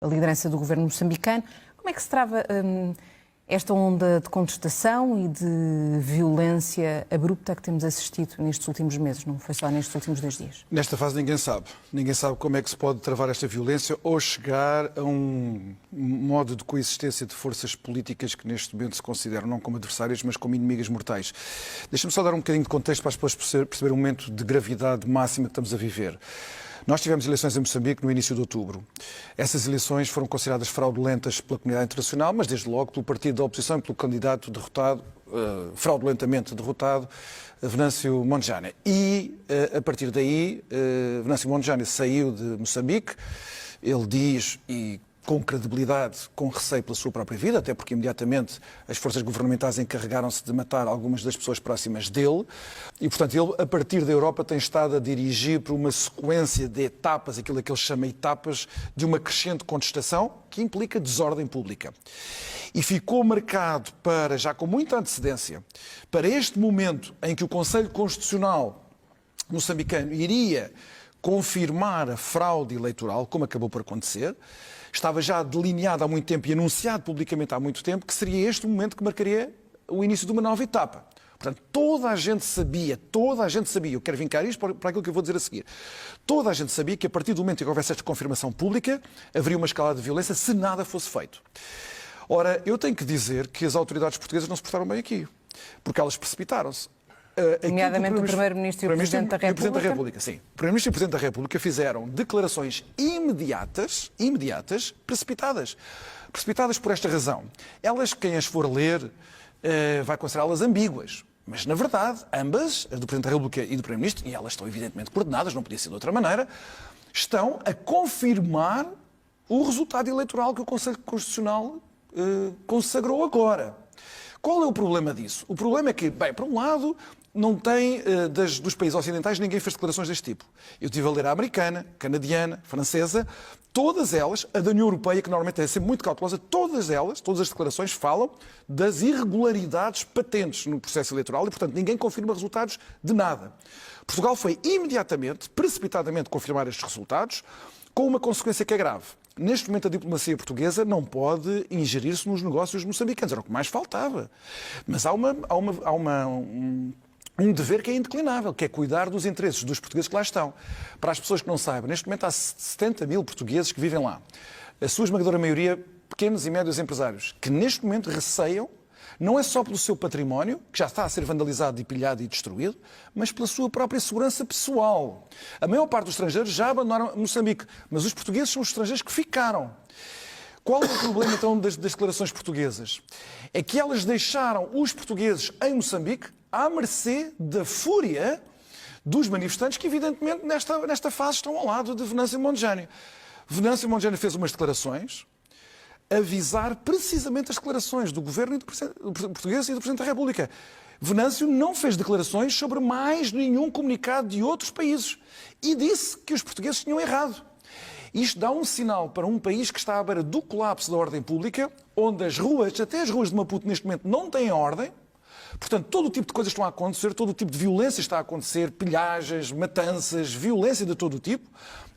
a liderança do governo moçambicano. Como é que se trava esta onda de contestação e de violência abrupta que temos assistido nestes últimos meses? Não foi só nestes últimos 2 dias. Nesta fase ninguém sabe. Ninguém sabe como é que se pode travar esta violência ou chegar a um modo de coexistência de forças políticas que neste momento se consideram não como adversárias, mas como inimigas mortais. Deixa-me só dar um bocadinho de contexto para as pessoas perceberem o momento de gravidade máxima que estamos a viver. Nós tivemos eleições em Moçambique no início de outubro. Essas eleições foram consideradas fraudulentas pela comunidade internacional, mas desde logo pelo partido da oposição e pelo candidato derrotado, fraudulentamente derrotado, Venâncio Mondlane. E, a partir daí, Venâncio Mondlane saiu de Moçambique. Ele diz, e com credibilidade, com receio pela sua própria vida, até porque imediatamente as forças governamentais encarregaram-se de matar algumas das pessoas próximas dele. E, portanto, ele, a partir da Europa, tem estado a dirigir por uma sequência de etapas, aquilo que ele chama etapas, de uma crescente contestação que implica desordem pública. E ficou marcado para, já com muita antecedência, para este momento em que o Conselho Constitucional moçambicano iria confirmar a fraude eleitoral, como acabou por acontecer. Estava já delineado há muito tempo e anunciado publicamente há muito tempo que seria este o momento que marcaria o início de uma nova etapa. Portanto, toda a gente sabia, eu quero vincar isto para aquilo que eu vou dizer a seguir, toda a gente sabia que a partir do momento em que houvesse esta confirmação pública, haveria uma escalada de violência se nada fosse feito. Ora, eu tenho que dizer que as autoridades portuguesas não se portaram bem aqui, porque elas precipitaram-se. Nomeadamente o Primeiro-Ministro e o Presidente da República. O Presidente da República, sim. O Primeiro-Ministro e o Presidente da República fizeram declarações imediatas, precipitadas. Precipitadas por esta razão. Elas, quem as for ler, vai considerá-las ambíguas. Mas, na verdade, ambas, a do Presidente da República e do Primeiro-Ministro, e elas estão evidentemente coordenadas, não podia ser de outra maneira, estão a confirmar o resultado eleitoral que o Conselho Constitucional consagrou agora. Qual é o problema disso? O problema é que, bem, por um lado, não tem, dos países ocidentais, ninguém fez declarações deste tipo. Eu estive a ler a americana, canadiana, francesa, todas elas, a da União Europeia, que normalmente é sempre muito cautelosa, todas as declarações falam das irregularidades patentes no processo eleitoral e, portanto, ninguém confirma resultados de nada. Portugal foi imediatamente, precipitadamente, confirmar estes resultados, com uma consequência que é grave. Neste momento, a diplomacia portuguesa não pode ingerir-se nos negócios moçambicanos. Era o que mais faltava. Mas há um dever que é indeclinável, que é cuidar dos interesses dos portugueses que lá estão. Para as pessoas que não saibam, neste momento há 70 mil portugueses que vivem lá. A sua esmagadora maioria, pequenos e médios empresários, que neste momento receiam, não é só pelo seu património, que já está a ser vandalizado e pilhado e destruído, mas pela sua própria segurança pessoal. A maior parte dos estrangeiros já abandonaram Moçambique, mas os portugueses são os estrangeiros que ficaram. Qual é o problema, então, das declarações portuguesas? É que elas deixaram os portugueses em Moçambique à mercê da fúria dos manifestantes que, evidentemente, nesta fase estão ao lado de Venâncio Mondlane. Venâncio Mondlane fez umas declarações avisar precisamente as declarações do governo português e do Presidente da República. Venâncio não fez declarações sobre mais nenhum comunicado de outros países e disse que os portugueses tinham errado. Isto dá um sinal para um país que está à beira do colapso da ordem pública, onde as ruas, até as ruas de Maputo neste momento, não têm ordem. Portanto, todo o tipo de coisas estão a acontecer, todo o tipo de violência está a acontecer, pilhagens, matanças, violência de todo o tipo,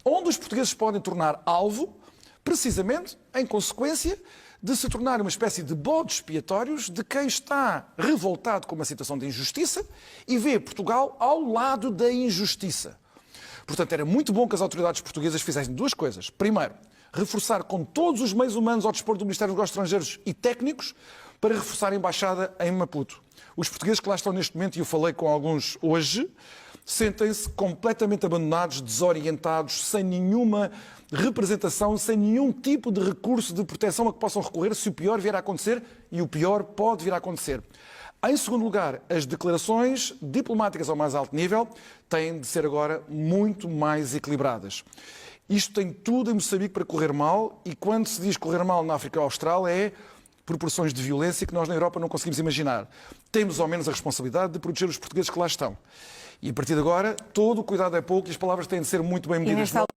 onde os portugueses podem tornar alvo, precisamente em consequência de se tornar uma espécie de bodes expiatórios de quem está revoltado com uma situação de injustiça e vê Portugal ao lado da injustiça. Portanto, era muito bom que as autoridades portuguesas fizessem 2 coisas. Primeiro, reforçar com todos os meios humanos ao dispor do Ministério dos Negócios Estrangeiros e técnicos para reforçar a embaixada em Maputo. Os portugueses que lá estão neste momento, e eu falei com alguns hoje, sentem-se completamente abandonados, desorientados, sem nenhuma representação, sem nenhum tipo de recurso de proteção a que possam recorrer se o pior vier a acontecer, e o pior pode vir a acontecer. Em segundo lugar, as declarações diplomáticas ao mais alto nível têm de ser agora muito mais equilibradas. Isto tem tudo em Moçambique para correr mal, e quando se diz correr mal na África Austral é proporções de violência que nós na Europa não conseguimos imaginar. Temos ao menos a responsabilidade de proteger os portugueses que lá estão. E a partir de agora, todo o cuidado é pouco e as palavras têm de ser muito bem medidas.